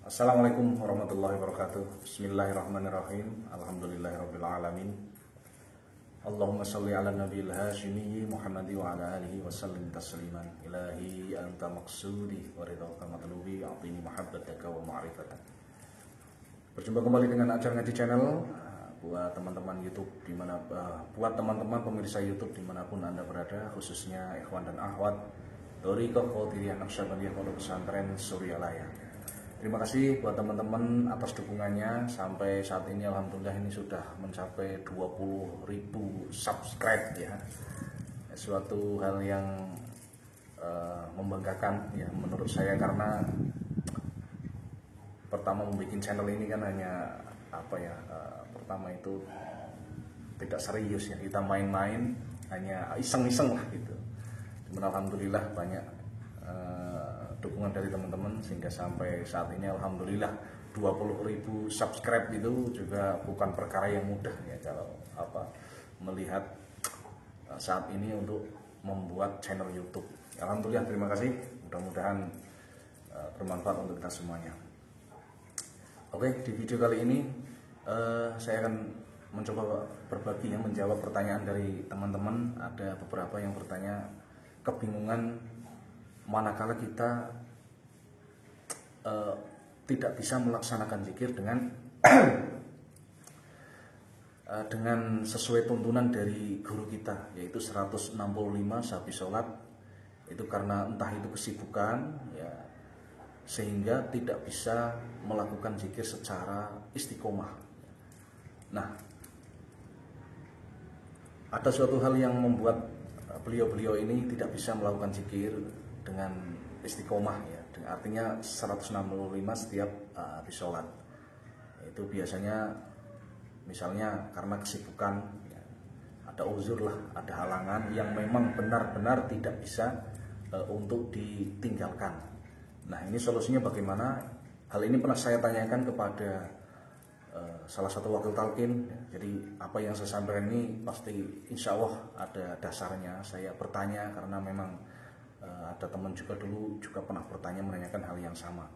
Assalamualaikum warahmatullahi wabarakatuh. Bismillahirrahmanirrahim. Alhamdulillahirrabbilalamin. Allahumma salli ala nabiyil hashimi Muhammadi wa ala alihi wa sallim tasliman. Ilahi anta maksudi wa ridhaka matlubi a'tini mahabbataka wa ma'rifataka. Berjumpa kembali dengan Ajar Ngaji Channel. Buat teman-teman YouTube buat teman-teman pemirsa YouTube dimanapun Anda berada, khususnya ikhwan dan akhwat Thariqah Qadiriyah Naqsyabandiyah Pondok Pesantren Suryalaya. Terima kasih buat teman-teman atas dukungannya. Sampai saat ini alhamdulillah ini sudah mencapai 20.000 subscribe ya. Suatu hal yang membanggakan ya menurut saya, karena pertama membuat channel ini kan hanya pertama itu tidak serius ya, kita main-main, hanya iseng-iseng lah gitu. Cuman alhamdulillah banyak dukungan dari teman-teman sehingga sampai saat ini alhamdulillah 20.000 subscribe itu juga bukan perkara yang mudah ya kalau melihat saat ini untuk membuat channel YouTube. Alhamdulillah, terima kasih, mudah-mudahan bermanfaat untuk kita semuanya. Oke, di video kali ini saya akan mencoba berbagi ya, menjawab pertanyaan dari teman-teman. Ada beberapa yang bertanya kebingungan manakala kita tidak bisa melaksanakan zikir dengan dengan sesuai tuntunan dari guru kita, yaitu 165 sehabis sholat. Itu karena entah itu kesibukan ya, sehingga tidak bisa melakukan zikir secara istiqomah. Nah, ada suatu hal yang membuat beliau-beliau ini tidak bisa melakukan zikir dengan istiqomah ya. Artinya 165 setiap habis sholat. Itu biasanya misalnya karena kesibukan ya, ada uzur lah, ada halangan yang memang benar-benar tidak bisa untuk ditinggalkan. Nah, ini solusinya bagaimana? Hal ini pernah saya tanyakan kepada salah satu wakil talqin. Jadi apa yang saya sampaikan ini pasti insya Allah ada dasarnya. Saya bertanya karena memang ada teman juga dulu juga pernah bertanya menanyakan hal yang sama.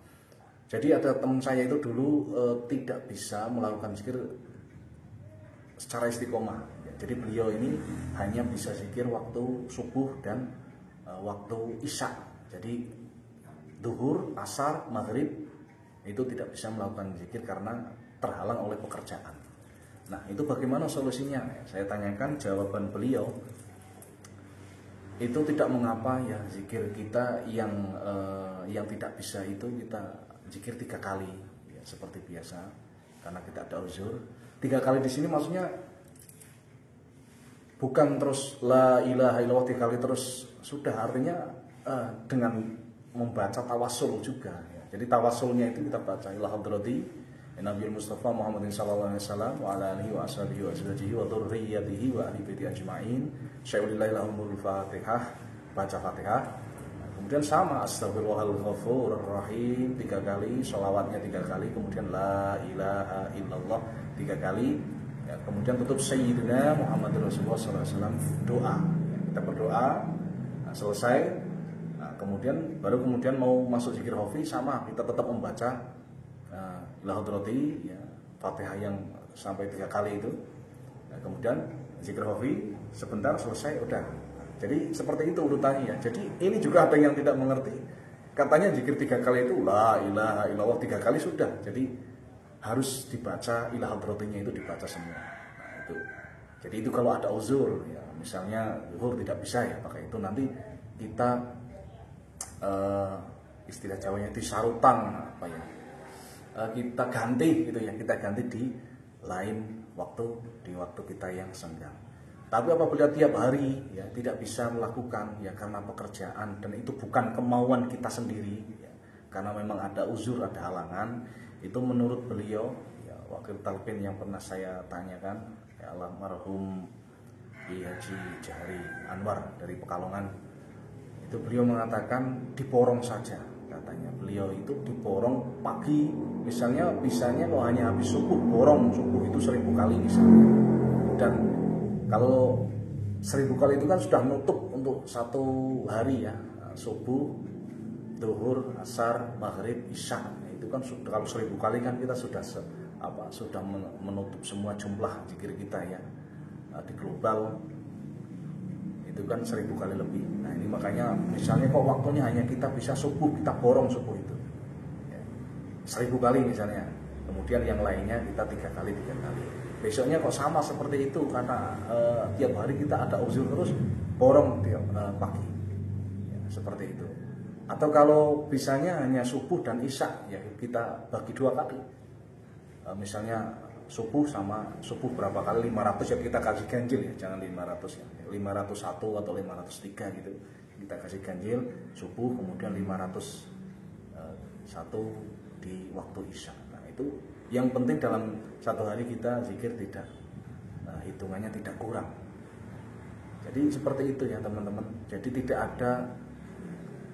Jadi ada teman saya itu dulu tidak bisa melakukan zikir secara istiqomah. Jadi beliau ini hanya bisa zikir waktu subuh dan waktu isya. Jadi duhur, asar, maghrib itu tidak bisa melakukan zikir karena terhalang oleh pekerjaan. Nah, itu bagaimana solusinya? Saya tanyakan, jawaban beliau itu tidak mengapa ya, zikir kita yang tidak bisa itu kita zikir 3 kali ya, seperti biasa karena kita ada uzur. 3 kali di sini maksudnya bukan terus la ilaha illallah 3 kali terus sudah, artinya dengan membaca tawasul juga ya. Jadi tawasulnya itu kita baca ila hadrati Nabi Mustafa Muhammadin sallallahu alaihi wasallam wa ala alihi wa ashabihi wa azwajihi wa dzurriyyatihi wa ahli baiti ajmain. Syai'ulillahi lahumul Fatihah, baca Fatihah. Nah, kemudian sama astagfirullahal ghafurur rahim 3 kali, sholawatnya 3 kali, kemudian la ilaha illallah 3 kali. Ya, kemudian tutup sayyidina Muhammad Rasulullah sallallahu alaihi wasallam, doa. Ya, kita berdoa, nah, selesai. Nah, kemudian mau masuk zikir khafi sama, kita tetap membaca Lahudrati ya, Fatihah yang sampai 3 kali itu. Nah, kemudian zikir khafi sebentar, selesai, udah. Jadi seperti itu urutannya ya. Jadi ini juga ada yang tidak mengerti. Katanya zikir 3 kali itu la ilaha illallah 3 kali sudah. Jadi harus dibaca ila hadratinya itu dibaca semua. Nah, itu. Jadi itu kalau ada uzur ya, misalnya zuhur tidak bisa ya pakai itu, nanti kita istilah Jawanya itu sarutan kita ganti gitu ya, kita ganti di lain waktu, di waktu kita yang senggang. Tapi apabila tiap hari ya tidak bisa melakukan ya karena pekerjaan dan itu bukan kemauan kita sendiri ya, karena memang ada uzur, ada halangan, itu menurut beliau ya, wakil talqin yang pernah saya tanyakan ya, almarhum Haji Jahari Anwar dari Pekalongan, itu beliau mengatakan diporong saja. Katanya beliau itu diborong pagi, misalnya bisanya kalau hanya habis subuh, borong subuh itu 1000 kali misalnya. Dan kalau 1000 kali itu kan sudah nutup untuk 1 hari ya, subuh Duhur, asar, maghrib, isya. Itu kan sudah, kalau 1000 kali kan kita sudah sudah menutup semua jumlah zikir kita ya. Di global itu kan 1000 kali lebih. Nah ini makanya misalnya kok waktunya hanya kita bisa subuh, kita borong subuh itu ya, 1000 kali misalnya, kemudian yang lainnya kita 3 kali. Besoknya kok sama seperti itu karena tiap hari kita ada uzur terus, borong tiap pagi ya, seperti itu. Atau kalau bisanya hanya subuh dan isya ya kita bagi 2 kali, misalnya subuh sama subuh berapa kali, 500 ya kita kasih ganjil ya, jangan 500 ya, 501 atau 503 gitu kita kasih ganjil subuh, kemudian 501 di waktu isya. Nah itu yang penting dalam satu hari kita zikir tidak hitungannya tidak kurang. Jadi seperti itu ya teman-teman. Jadi tidak ada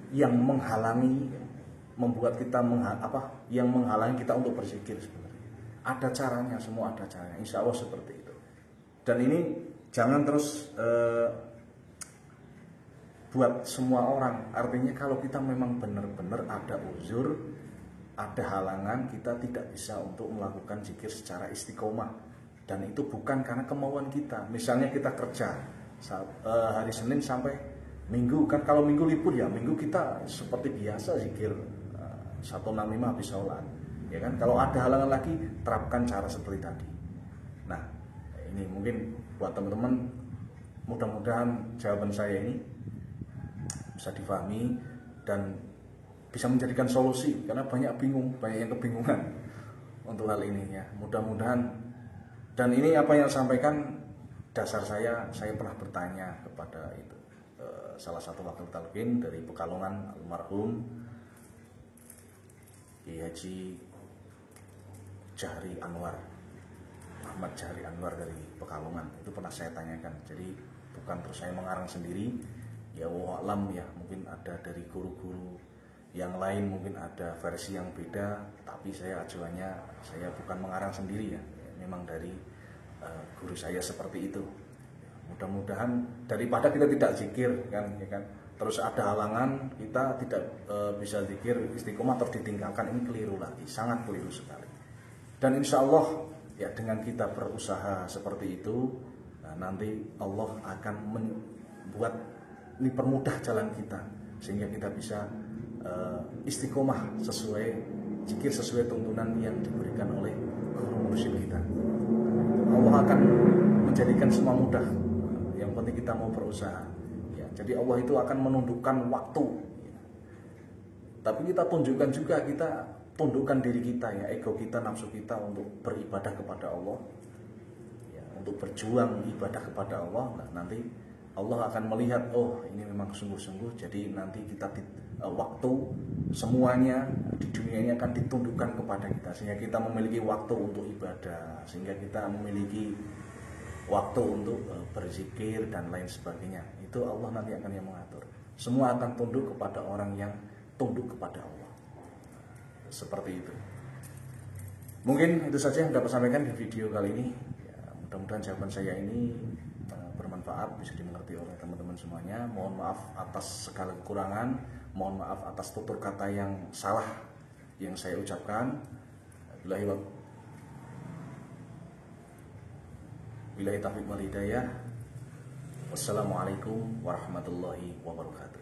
yang menghalangi, membuat kita yang menghalangi kita untuk berzikir sebenarnya. Ada caranya, semua ada caranya, insya Allah seperti itu. Dan ini jangan terus buat semua orang. Artinya kalau kita memang benar-benar ada uzur, ada halangan, kita tidak bisa untuk melakukan zikir secara istiqomah. Dan itu bukan karena kemauan kita. Misalnya kita kerja hari Senin sampai Minggu, kan kalau Minggu libur ya, Minggu kita seperti biasa zikir 165 habis sholat. Ya kan, kalau ada halangan lagi terapkan cara seperti tadi. Nah ini mungkin buat teman-teman, mudah-mudahan jawaban saya ini bisa difahami dan bisa menjadikan solusi, karena banyak yang kebingungan untuk hal ini ya. Mudah-mudahan, dan ini apa yang saya sampaikan dasar saya pernah bertanya kepada itu salah satu wakil talqin dari Pekalongan, almarhum Kiai Haji Jahri Anwar, Ahmad Jahri Anwar dari Pekalongan. Itu pernah saya tanyakan. Jadi bukan terus saya mengarang sendiri ya, wallahu alam ya, mungkin ada dari guru-guru yang lain, mungkin ada versi yang beda, tapi saya acuannya saya bukan mengarang sendiri ya, memang dari guru saya seperti itu. Mudah-mudahan daripada kita tidak zikir kan, ya kan, terus ada halangan kita tidak bisa zikir istiqomah terus ditinggalkan, ini keliru lagi, sangat keliru sekali. Dan insya Allah ya dengan kita berusaha seperti itu, nah, nanti Allah akan membuat ini permudah jalan kita sehingga kita bisa istiqomah sesuai zikir, sesuai tuntunan yang diberikan oleh guru mursyid kita. Allah akan menjadikan semua mudah. Yang penting kita mau berusaha. Ya, jadi Allah itu akan menundukkan waktu. Ya. Tapi kita tunjukkan juga, kita tundukkan diri kita ya, ego kita, nafsu kita untuk beribadah kepada Allah. Ya, untuk berjuang ibadah kepada Allah. Nah, nanti Allah akan melihat, oh ini memang sungguh-sungguh. Jadi nanti kita waktu semuanya di dunia ini akan ditundukkan kepada kita, sehingga kita memiliki waktu untuk ibadah, sehingga kita memiliki waktu untuk berzikir dan lain sebagainya. Itu Allah nanti akan yang mengatur. Semua akan tunduk kepada orang yang tunduk kepada Allah. Seperti itu. Mungkin itu saja yang dapat sampaikan di video kali ini. Ya, mudah-mudahan jawaban saya ini bermanfaat, bisa dimengerti oleh teman-teman semuanya. Mohon maaf atas segala kekurangan, mohon maaf atas tutur kata yang salah yang saya ucapkan. Billahi taufiq wal hidayah. Wassalamualaikum warahmatullahi wabarakatuh.